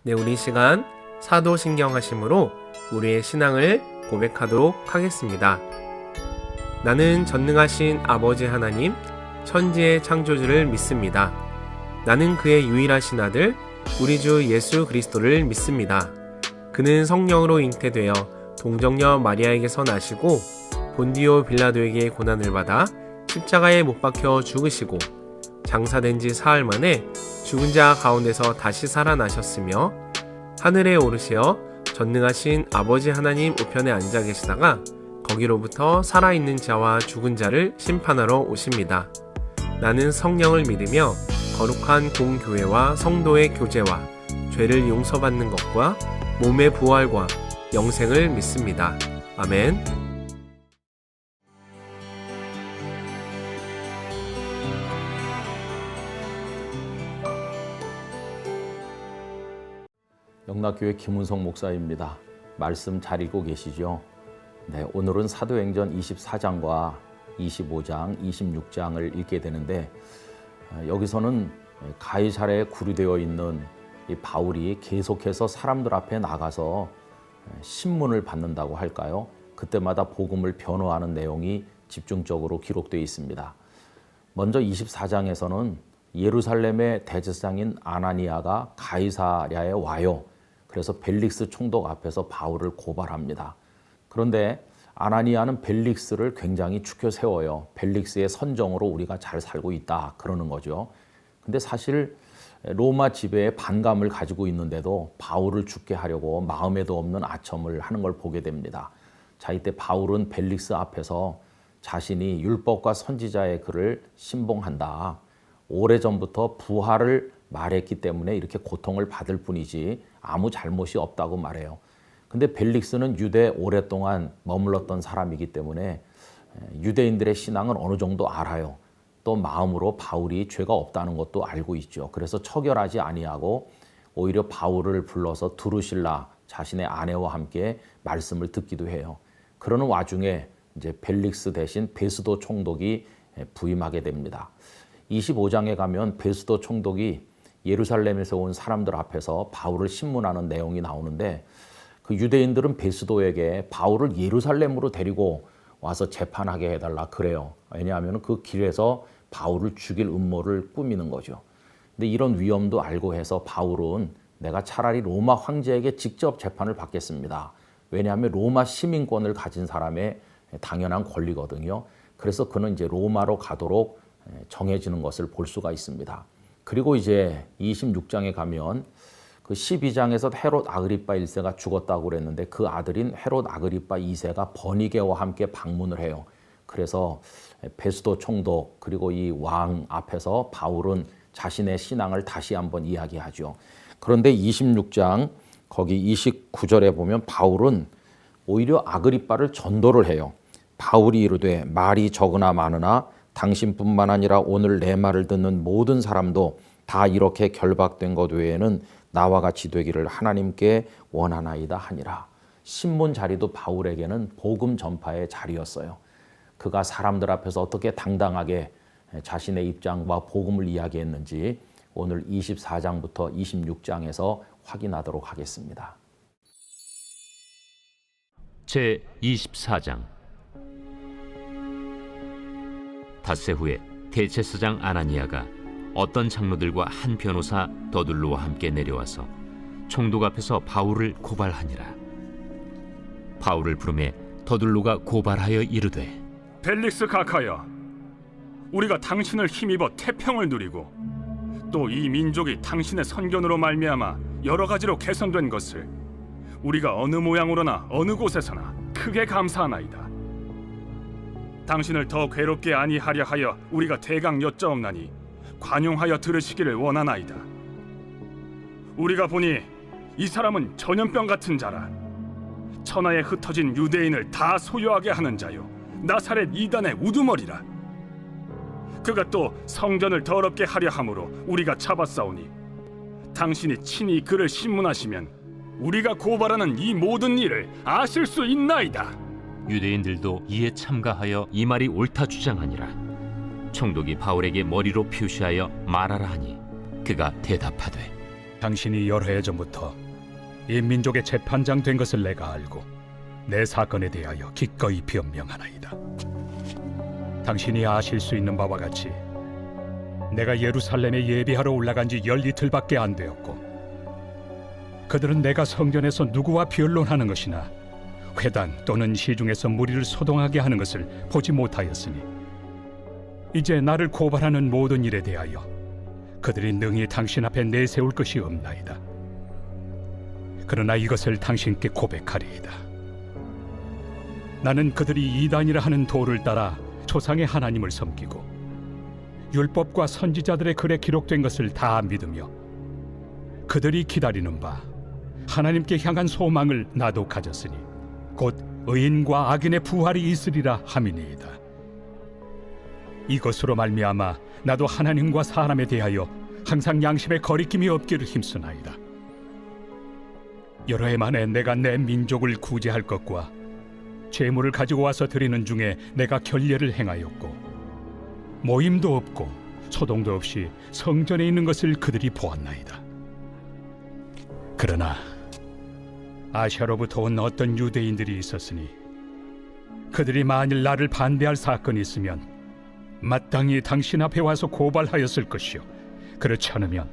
네, 우리 시간 사도신경하심으로 우리의 신앙을 고백하도록 하겠습니다. 나는 전능하신 아버지 하나님, 천지의 창조주를 믿습니다. 나는 그의 유일하신 아들, 우리 주 예수 그리스도를 믿습니다. 그는 성령으로 잉태되어 동정녀 마리아에게서 나시고 본디오 빌라도에게 고난을 받아 십자가에 못 박혀 죽으시고 장사된 지 사흘 만에 죽은 자 가운데서 다시 살아나셨으며 하늘에 오르시어 전능하신 아버지 하나님 우편에 앉아 계시다가 거기로부터 살아있는 자와 죽은 자를 심판하러 오십니다. 나는 성령을 믿으며 거룩한 공교회와 성도의 교제와 죄를 용서받는 것과 몸의 부활과 영생을 믿습니다. 아멘. 영락교회 김은성 목사입니다. 말씀 잘 읽고 계시죠? 네, 오늘은 사도행전 24장과 25장, 26장을 읽게 되는데 여기서는 가이사랴에 구류되어 있는 이 바울이 계속해서 사람들 앞에 나가서 신문을 받는다고 할까요? 그때마다 복음을 변호하는 내용이 집중적으로 기록되어 있습니다. 먼저 24장에서는 예루살렘의 대제사장인 아나니아가 가이사랴에 와요. 그래서 벨릭스 총독 앞에서 바울을 고발합니다. 그런데 아나니아는 벨릭스를 굉장히 추켜 세워요. 벨릭스의 선정으로 우리가 잘 살고 있다 그러는 거죠. 근데 사실 로마 지배에 반감을 가지고 있는데도 바울을 죽게 하려고 마음에도 없는 아첨을 하는 걸 보게 됩니다. 자, 이때 바울은 벨릭스 앞에서 자신이 율법과 선지자의 글을 신봉한다. 오래전부터 부활을 말했기 때문에 이렇게 고통을 받을 뿐이지 아무 잘못이 없다고 말해요. 근데 벨릭스는 유대에 오랫동안 머물렀던 사람이기 때문에 유대인들의 신앙은 어느 정도 알아요. 또 마음으로 바울이 죄가 없다는 것도 알고 있죠. 그래서 처결하지 아니하고 오히려 바울을 불러서 두루실라 자신의 아내와 함께 말씀을 듣기도 해요. 그러는 와중에 이제 벨릭스 대신 베스도 총독이 부임하게 됩니다. 25장에 가면 베스도 총독이 예루살렘에서 온 사람들 앞에서 바울을 신문하는 내용이 나오는데 그 유대인들은 베스도에게 바울을 예루살렘으로 데리고 와서 재판하게 해달라 그래요. 왜냐하면 그 길에서 바울을 죽일 음모를 꾸미는 거죠. 근데 이런 위험도 알고 해서 바울은 내가 차라리 로마 황제에게 직접 재판을 받겠습니다. 왜냐하면 로마 시민권을 가진 사람의 당연한 권리거든요. 그래서 그는 이제 로마로 가도록 정해지는 것을 볼 수가 있습니다. 그리고 이제 26장에 가면 그 12장에서 헤롯 아그리빠 1세가 죽었다고 그랬는데 그 아들인 헤롯 아그리빠 2세가 버니게와 함께 방문을 해요. 그래서 베스도 총독 그리고 이 왕 앞에서 바울은 자신의 신앙을 다시 한번 이야기하죠. 그런데 26장 거기 29절에 보면 바울은 오히려 아그리빠를 전도를 해요. 바울이 이르되 말이 적으나 많으나 당신뿐만 아니라 오늘 내 말을 듣는 모든 사람도 다 이렇게 결박된 것 외에는 나와 같이 되기를 하나님께 원하나이다 하니라. 신문 자리도 바울에게는 복음 전파의 자리였어요. 그가 사람들 앞에서 어떻게 당당하게 자신의 입장과 복음을 이야기했는지 오늘 24장부터 26장에서 확인하도록 하겠습니다. 제24장 닷새 후에 대제사장 아나니아가 어떤 장로들과 한 변호사 더둘로와 함께 내려와서 총독 앞에서 바울을 고발하니라. 바울을 부르매 더둘로가 고발하여 이르되 벨릭스 각하여, 우리가 당신을 힘입어 태평을 누리고 또 이 민족이 당신의 선견으로 말미암아 여러 가지로 개선된 것을 우리가 어느 모양으로나 어느 곳에서나 크게 감사하나이다. 당신을 더 괴롭게 아니하려 하여 우리가 대강 여짜옵나니 관용하여 들으시기를 원하나이다. 우리가 보니 이 사람은 전염병 같은 자라. 천하에 흩어진 유대인을 다 소유하게 하는 자요, 나사렛 이단의 우두머리라. 그가 또 성전을 더럽게 하려 함으로 우리가 잡았사오니 당신이 친히 그를 신문하시면 우리가 고발하는 이 모든 일을 아실 수 있나이다. 유대인들도 이에 참가하여 이 말이 옳다 주장하니라. 총독이 바울에게 머리로 표시하여 말하라 하니 그가 대답하되 당신이 여러 해 전부터 이 민족의 재판장 된 것을 내가 알고 내 사건에 대하여 기꺼이 변명하나이다. 당신이 아실 수 있는 바와 같이 내가 예루살렘에 예배하러 올라간 지 10이틀밖에 안 되었고 그들은 내가 성전에서 누구와 변론하는 것이나 회당 또는 시중에서 무리를 소동하게 하는 것을 보지 못하였으니 이제 나를 고발하는 모든 일에 대하여 그들이 능히 당신 앞에 내세울 것이 없나이다. 그러나 이것을 당신께 고백하리이다. 나는 그들이 이단이라 하는 도를 따라 조상의 하나님을 섬기고 율법과 선지자들의 글에 기록된 것을 다 믿으며 그들이 기다리는 바 하나님께 향한 소망을 나도 가졌으니 곧 의인과 악인의 부활이 있으리라 함이니이다. 이것으로 말미암아 나도 하나님과 사람에 대하여 항상 양심에 거리낌이 없기를 힘쓰나이다. 여러 해 만에 내가 내 민족을 구제할 것과 재물을 가지고 와서 드리는 중에 내가 결례를 행하였고 모임도 없고 소동도 없이 성전에 있는 것을 그들이 보았나이다. 그러나 아시아로부터 온 어떤 유대인들이 있었으니 그들이 만일 나를 반대할 사건이 있으면 마땅히 당신 앞에 와서 고발하였을 것이요 그렇지 않으면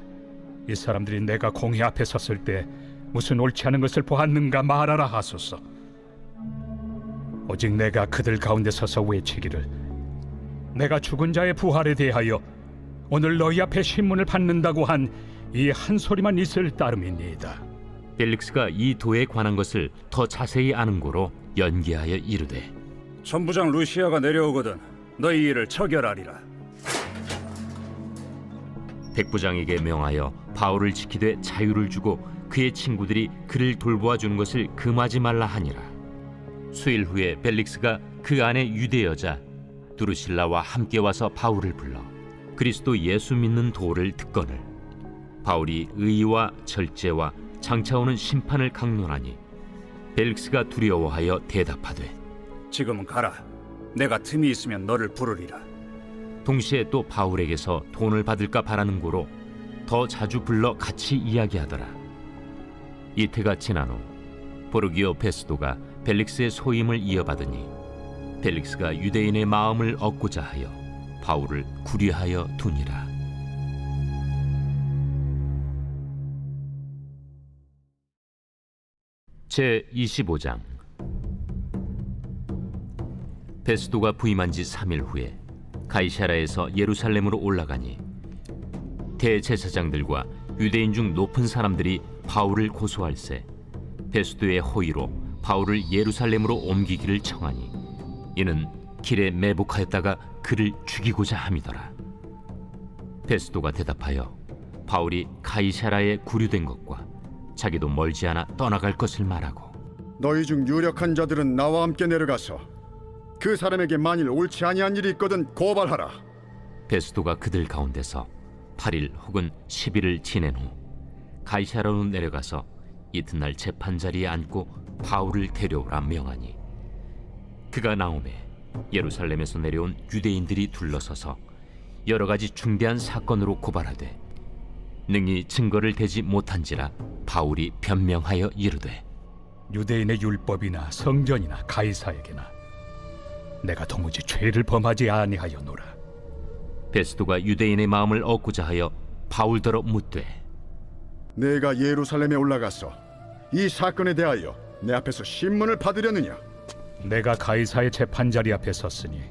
이 사람들이 내가 공회 앞에 섰을 때 무슨 옳지 않은 것을 보았는가 말하라 하소서. 오직 내가 그들 가운데 서서 외치기를 내가 죽은 자의 부활에 대하여 오늘 너희 앞에 신문을 받는다고 한 이 한 소리만 있을 따름이니이다. 벨릭스가 이 도에 관한 것을 더 자세히 아는 고로 연기하여 이르되 천부장 루시아가 내려오거든 너희 일을 처결하리라. 백부장에게 명하여 바울을 지키되 자유를 주고 그의 친구들이 그를 돌보아 주는 것을 금하지 말라 하니라. 수일 후에 벨릭스가 그 안에 유대 여자 두루실라와 함께 와서 바울을 불러 그리스도 예수 믿는 도를 듣거늘 바울이 의와 절제와 장차 오는 심판을 강론하니 벨릭스가 두려워하여 대답하되 지금은 가라. 내가 틈이 있으면 너를 부르리라. 동시에 또 바울에게서 돈을 받을까 바라는 고로 더 자주 불러 같이 이야기하더라. 이태가 지난 후 보르기오 베스도가 벨릭스의 소임을 이어받으니 벨릭스가 유대인의 마음을 얻고자 하여 바울을 구리하여 두니라. 제 25장. 베스도가 부임한 지 3일 후에 가이사라에서 예루살렘으로 올라가니 대제사장들과 유대인 중 높은 사람들이 바울을 고소할세 베스도의 호의로 바울을 예루살렘으로 옮기기를 청하니 이는 길에 매복하였다가 그를 죽이고자 함이더라. 베스도가 대답하여 바울이 가이사라에 구류된 것과 자기도 멀지 않아 떠나갈 것을 말하고 너희 중 유력한 자들은 나와 함께 내려가서 그 사람에게 만일 옳지 아니한 일이 있거든 고발하라. 베스도가 그들 가운데서 8일 혹은 10일을 지낸 후 가이사라로 내려가서 이튿날 재판자리에 앉고 바울을 데려오라 명하니 그가 나오매 예루살렘에서 내려온 유대인들이 둘러서서 여러 가지 중대한 사건으로 고발하되 능히 증거를 대지 못한지라 바울이 변명하여 이르되 유대인의 율법이나 성전이나 가이사에게나 내가 도무지 죄를 범하지 아니하였노라. 베스도가 유대인의 마음을 얻고자 하여 바울더러 묻되 내가 예루살렘에 올라가서 이 사건에 대하여 내 앞에서 신문을 받으려느냐? 내가 가이사의 재판자리 앞에 섰으니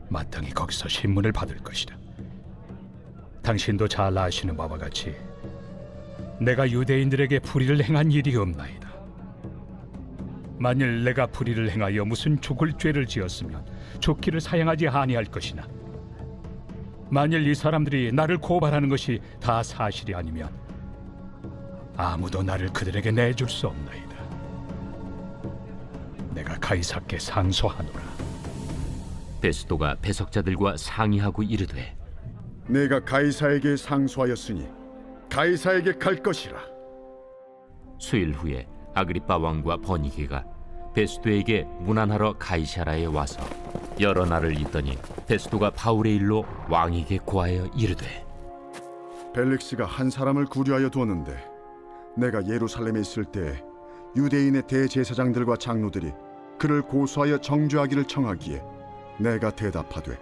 마땅히 거기서 신문을 받을 것이다. 당신도 잘 아시는 바와 같이 내가 유대인들에게 불의를 행한 일이 없나이다. 만일 내가 불의를 행하여 무슨 죽을 죄를 지었으면 죽기를 사양하지 아니할 것이나 만일 이 사람들이 나를 고발하는 것이 다 사실이 아니면 아무도 나를 그들에게 내줄 수 없나이다. 내가 가이사께 상소하노라. 베스도가 배석자들과 상의하고 이르되 내가 가이사에게 상소하였으니 가이사에게 갈 것이라. 수일 후에 아그리빠 왕과 버니게가 베스도에게 문안하러 가이사라에 와서 여러 날을 있더니 베스도가 바울의 일로 왕에게 고하여 이르되 벨릭스가 한 사람을 구류하여 두었는데 내가 예루살렘에 있을 때 유대인의 대제사장들과 장로들이 그를 고소하여 정죄하기를 청하기에 내가 대답하되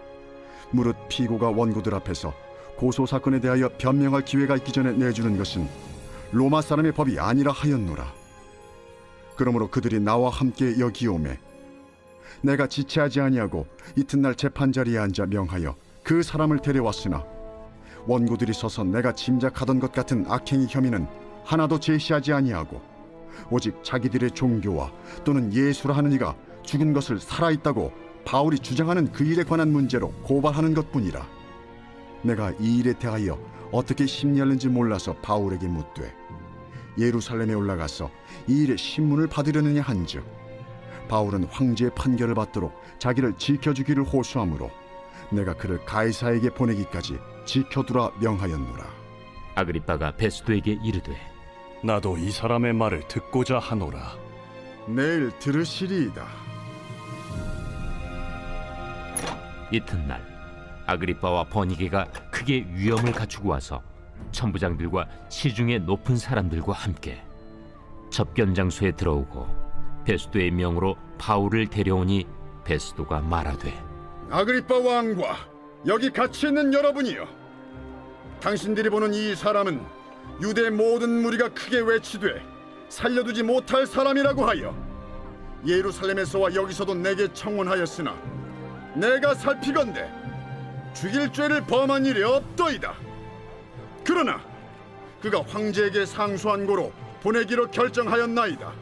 무릇 피고가 원고들 앞에서 고소 사건에 대하여 변명할 기회가 있기 전에 내주는 것은 로마 사람의 법이 아니라 하였노라. 그러므로 그들이 나와 함께 여기 오매 내가 지체하지 아니하고 이튿날 재판 자리에 앉아 명하여 그 사람을 데려왔으나 원고들이 서서 내가 짐작하던 것 같은 악행의 혐의는 하나도 제시하지 아니하고 오직 자기들의 종교와 또는 예수라 하는 이가 죽은 것을 살아있다고 바울이 주장하는 그 일에 관한 문제로 고발하는 것뿐이라. 내가 이 일에 대하여 어떻게 심리하는지 몰라서 바울에게 묻되 예루살렘에 올라가서 이 일의 신문을 받으려느냐 한즉 바울은 황제의 판결을 받도록 자기를 지켜주기를 호소하므로 내가 그를 가이사에게 보내기까지 지켜두라 명하였노라. 아그리빠가 베스도에게 이르되 나도 이 사람의 말을 듣고자 하노라. 내일 들으시리이다. 이튿날 아그리빠와 버니게가 크게 위엄을 갖추고 와서 천부장들과 시중의 높은 사람들과 함께 접견 장소에 들어오고 베스도의 명으로 바울을 데려오니 베스도가 말하되 아그리빠 왕과 여기 같이 있는 여러분이여, 당신들이 보는 이 사람은 유대 모든 무리가 크게 외치되 살려두지 못할 사람이라고 하여 예루살렘에서와 여기서도 내게 청원하였으나 내가 살피건대 죽일 죄를 범한 일이 없더이다. 그러나 그가 황제에게 상소한 고로 보내기로 결정하였나이다.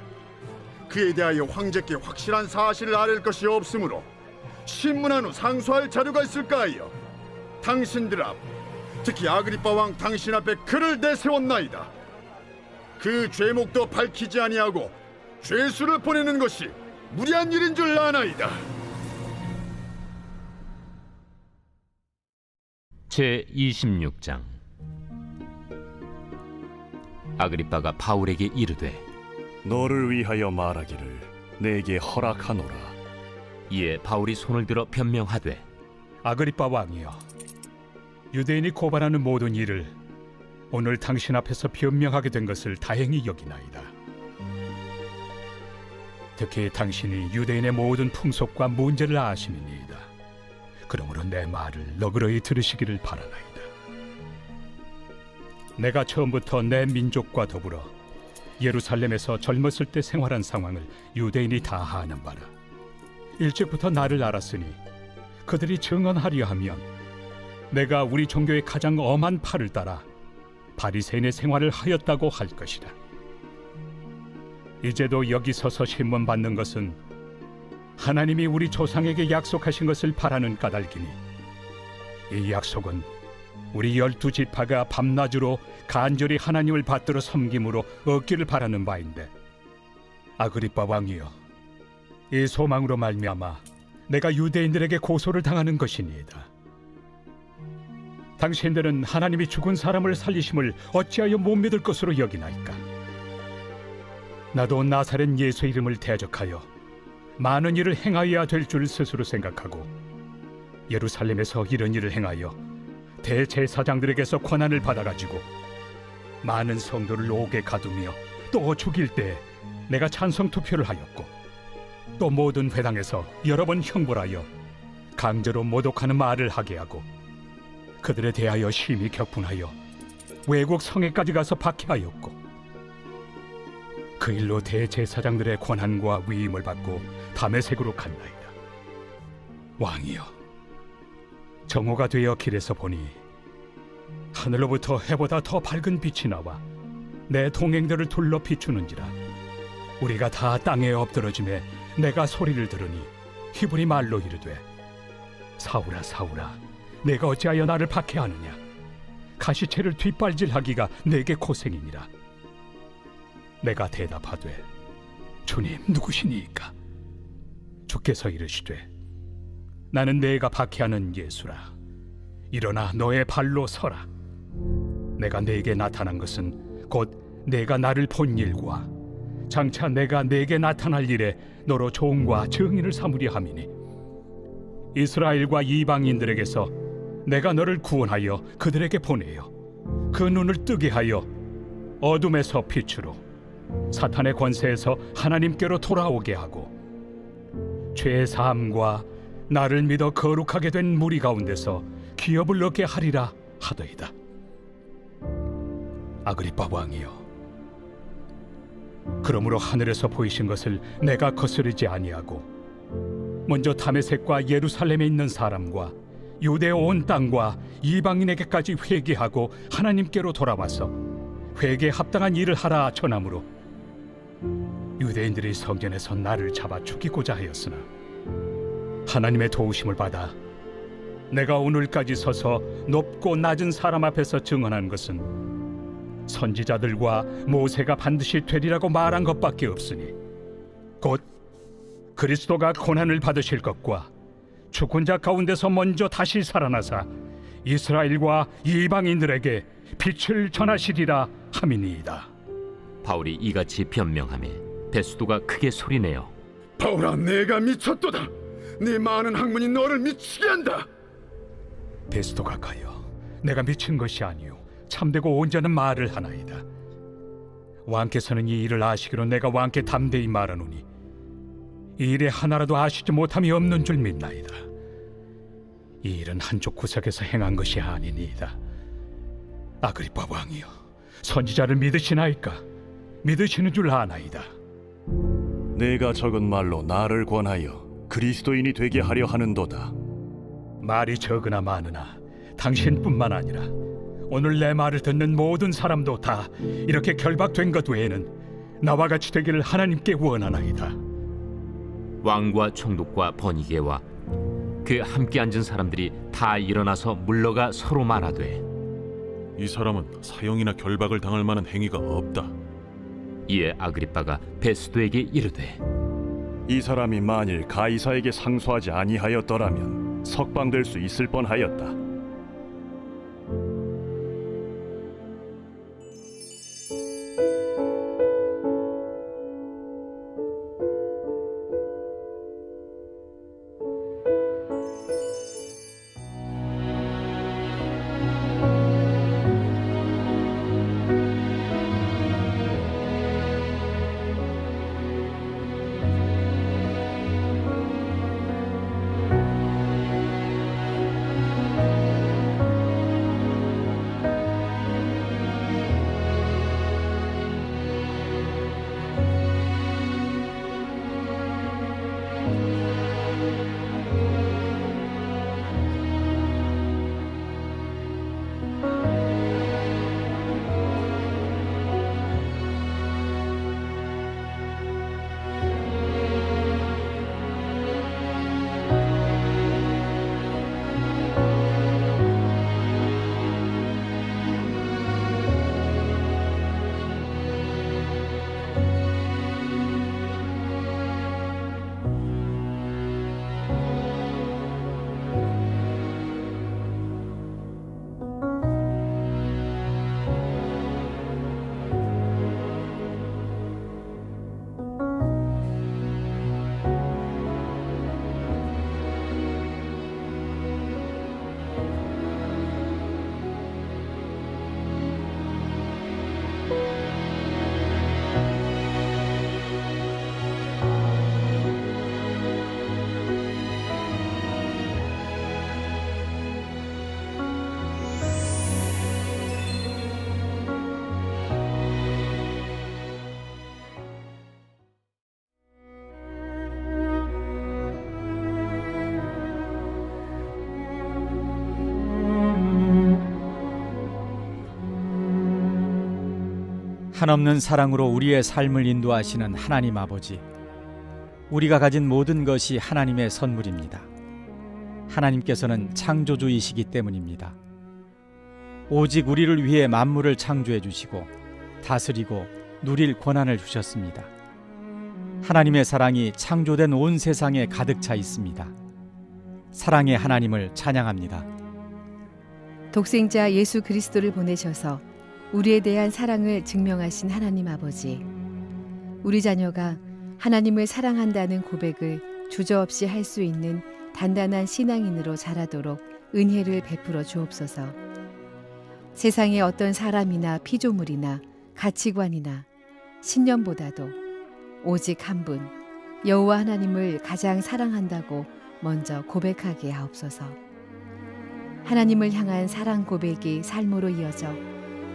그에 대하여 황제께 확실한 사실을 아랠 것이 없으므로 신문한 후 상소할 자료가 있을까 하여 당신들 앞, 특히 아그리빠 왕 당신 앞에 그를 내세웠나이다. 그 죄목도 밝히지 아니하고 죄수를 보내는 것이 무리한 일인 줄 아나이다. 제26장. 아그리빠가 바울에게 이르되 너를 위하여 말하기를 내게 허락하노라. 이에 바울이 손을 들어 변명하되 아그리빠 왕이여, 유대인이 고발하는 모든 일을 오늘 당신 앞에서 변명하게 된 것을 다행히 여기나이다. 특히 당신이 유대인의 모든 풍속과 문제를 아시느니이다. 그러므로 내 말을 너그러이 들으시기를 바라나이다. 내가 처음부터 내 민족과 더불어 예루살렘에서 젊었을 때 생활한 상황을 유대인이 다 아는 바라. 일찍부터 나를 알았으니 그들이 증언하려 하면 내가 우리 종교의 가장 엄한 팔을 따라 바리새인의 생활을 하였다고 할 것이다. 이제도 여기 서서 신문 받는 것은 하나님이 우리 조상에게 약속하신 것을 바라는 까닭이니 이 약속은 우리 12지파가 밤낮으로 간절히 하나님을 받들어 섬김으로 얻기를 바라는 바인데, 아그리빠 왕이여, 이 소망으로 말미암아 내가 유대인들에게 고소를 당하는 것이니이다. 당신들은 하나님이 죽은 사람을 살리심을 어찌하여 못 믿을 것으로 여기나이까? 나도 나사렛 예수 이름을 대적하여 많은 일을 행하여야 될 줄 스스로 생각하고 예루살렘에서 이런 일을 행하여 대제사장들에게서 권한을 받아가지고 많은 성도를 옥에 가두며 또 죽일 때 내가 찬성 투표를 하였고, 또 모든 회당에서 여러 번 형벌하여 강제로 모독하는 말을 하게 하고 그들에 대하여 심히 격분하여 외국 성에까지 가서 박해하였고, 그 일로 대제사장들의 권한과 위임을 받고 다메섹으로 갔나이다. 왕이여, 정오가 되어 길에서 보니 하늘로부터 해보다 더 밝은 빛이 나와 내 동행들을 둘러 비추는지라. 우리가 다 땅에 엎드러짐에 내가 소리를 들으니 히브리 말로 이르되, 사울아 사울아, 내가 어찌하여 나를 박해하느냐? 가시채를 뒷발질하기가 내게 고생이니라. 내가 대답하되, 주님 누구시니이까? 주께서 이르시되, 나는 내가 박해하는 예수라. 일어나 너의 발로 서라. 내가 네게 나타난 것은 곧 내가 나를 본 일과 장차 내가 네게 나타날 일에 너로 종과 증인을 삼으려 함이니, 이스라엘과 이방인들에게서 내가 너를 구원하여 그들에게 보내어 그 눈을 뜨게 하여 어둠에서 빛으로, 사탄의 권세에서 하나님께로 돌아오게 하고, 죄의 사함과 나를 믿어 거룩하게 된 무리 가운데서 기업을 얻게 하리라 하더이다. 아그리빠 왕이여, 그러므로 하늘에서 보이신 것을 내가 거스르지 아니하고 먼저 다메섹과 예루살렘에 있는 사람과 유대 온 땅과 이방인에게까지 회개하고 하나님께로 돌아와서 회개에 합당한 일을 하라 전함으로 유대인들이 성전에서 나를 잡아 죽이고자 하였으나 하나님의 도우심을 받아 내가 오늘까지 서서 높고 낮은 사람 앞에서 증언한 것은 선지자들과 모세가 반드시 되리라고 말한 것밖에 없으니, 곧 그리스도가 고난을 받으실 것과 죽은 자 가운데서 먼저 다시 살아나사 이스라엘과 이방인들에게 빛을 전하시리라 함이니이다. 바울이 이같이 변명하며 베스도가 크게 소리내어 바울아, 내가 미쳤도다. 네 많은 학문이 너를 미치게 한다. 베스도가 가여, 내가 미친 것이 아니요 참되고 온전한 말을 하나이다. 왕께서는 이 일을 아시기로 내가 왕께 담대히 말하노니 이 일에 하나라도 아시지 못함이 없는 줄 믿나이다. 이 일은 한쪽 구석에서 행한 것이 아니니이다. 아그리빠 왕이여, 선지자를 믿으시나이까? 믿으시는 줄 아나이다. 내가 적은 말로 나를 권하여 그리스도인이 되게 하려 하는도다. 말이 적으나 많으나 당신뿐만 아니라 오늘 내 말을 듣는 모든 사람도 다 이렇게 결박된 것 외에는 나와 같이 되기를 하나님께 원하나이다. 왕과 총독과 버니게와 그 함께 앉은 사람들이 다 일어나서 물러가 서로 말하되 이 사람은 사형이나 결박을 당할 만한 행위가 없다. 이에 아그리빠가 베스도에게 이르되 이 사람이 만일 가이사에게 상소하지 아니하였더라면 석방될 수 있을 뻔하였다. 한없는 사랑으로 우리의 삶을 인도하시는 하나님 아버지, 우리가 가진 모든 것이 하나님의 선물입니다. 하나님께서는 창조주이시기 때문입니다. 오직 우리를 위해 만물을 창조해 주시고 다스리고 누릴 권한을 주셨습니다. 하나님의 사랑이 창조된 온 세상에 가득 차 있습니다. 사랑의 하나님을 찬양합니다. 독생자 예수 그리스도를 보내셔서 우리에 대한 사랑을 증명하신 하나님 아버지, 우리 자녀가 하나님을 사랑한다는 고백을 주저없이 할 수 있는 단단한 신앙인으로 자라도록 은혜를 베풀어 주옵소서. 세상의 어떤 사람이나 피조물이나 가치관이나 신념보다도 오직 한 분, 여호와 하나님을 가장 사랑한다고 먼저 고백하게 하옵소서. 하나님을 향한 사랑 고백이 삶으로 이어져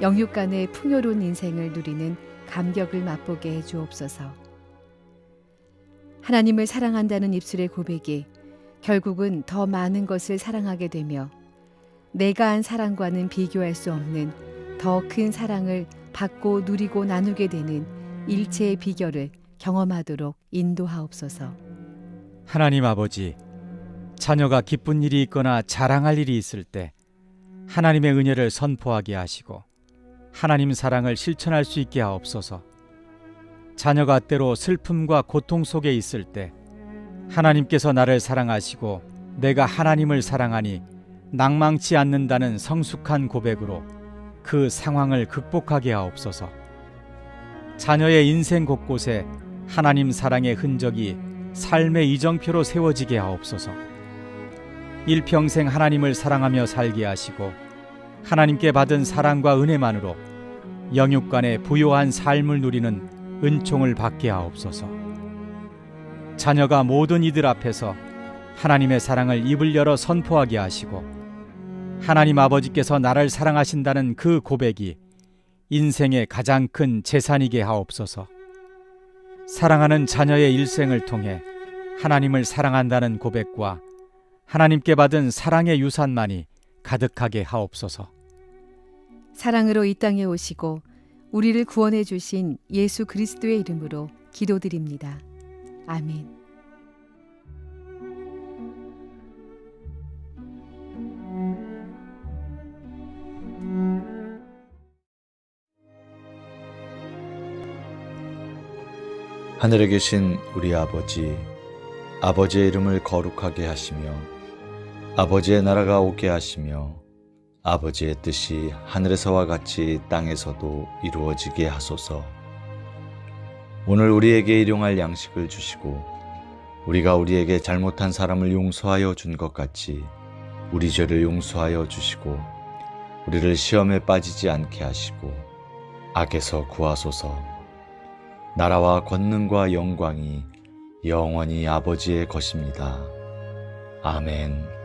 영육 간의 풍요로운 인생을 누리는 감격을 맛보게 해 주옵소서. 하나님을 사랑한다는 입술의 고백이 결국은 더 많은 것을 사랑하게 되며 내가 한 사랑과는 비교할 수 없는 더 큰 사랑을 받고 누리고 나누게 되는 일체의 비결을 경험하도록 인도하옵소서. 하나님 아버지, 자녀가 기쁜 일이 있거나 자랑할 일이 있을 때 하나님의 은혜를 선포하게 하시고 하나님 사랑을 실천할 수 있게 하옵소서. 자녀가 때로 슬픔과 고통 속에 있을 때 하나님께서 나를 사랑하시고 내가 하나님을 사랑하니 낭망치 않는다는 성숙한 고백으로 그 상황을 극복하게 하옵소서. 자녀의 인생 곳곳에 하나님 사랑의 흔적이 삶의 이정표로 세워지게 하옵소서. 일평생 하나님을 사랑하며 살게 하시고 하나님께 받은 사랑과 은혜만으로 영육 간의 부요한 삶을 누리는 은총을 받게 하옵소서. 자녀가 모든 이들 앞에서 하나님의 사랑을 입을 열어 선포하게 하시고 하나님 아버지께서 나를 사랑하신다는 그 고백이 인생의 가장 큰 재산이게 하옵소서. 사랑하는 자녀의 일생을 통해 하나님을 사랑한다는 고백과 하나님께 받은 사랑의 유산만이 가득하게 하옵소서. 사랑으로 이 땅에 오시고 우리를 구원해 주신 예수 그리스도의 이름으로 기도드립니다. 아멘. 하늘에 계신 우리 아버지, 아버지의 이름을 거룩하게 하시며 아버지의 나라가 오게 하시며 아버지의 뜻이 하늘에서와 같이 땅에서도 이루어지게 하소서. 오늘 우리에게 일용할 양식을 주시고 우리가 우리에게 잘못한 사람을 용서하여 준 것 같이 우리 죄를 용서하여 주시고 우리를 시험에 빠지지 않게 하시고 악에서 구하소서. 나라와 권능과 영광이 영원히 아버지의 것입니다. 아멘.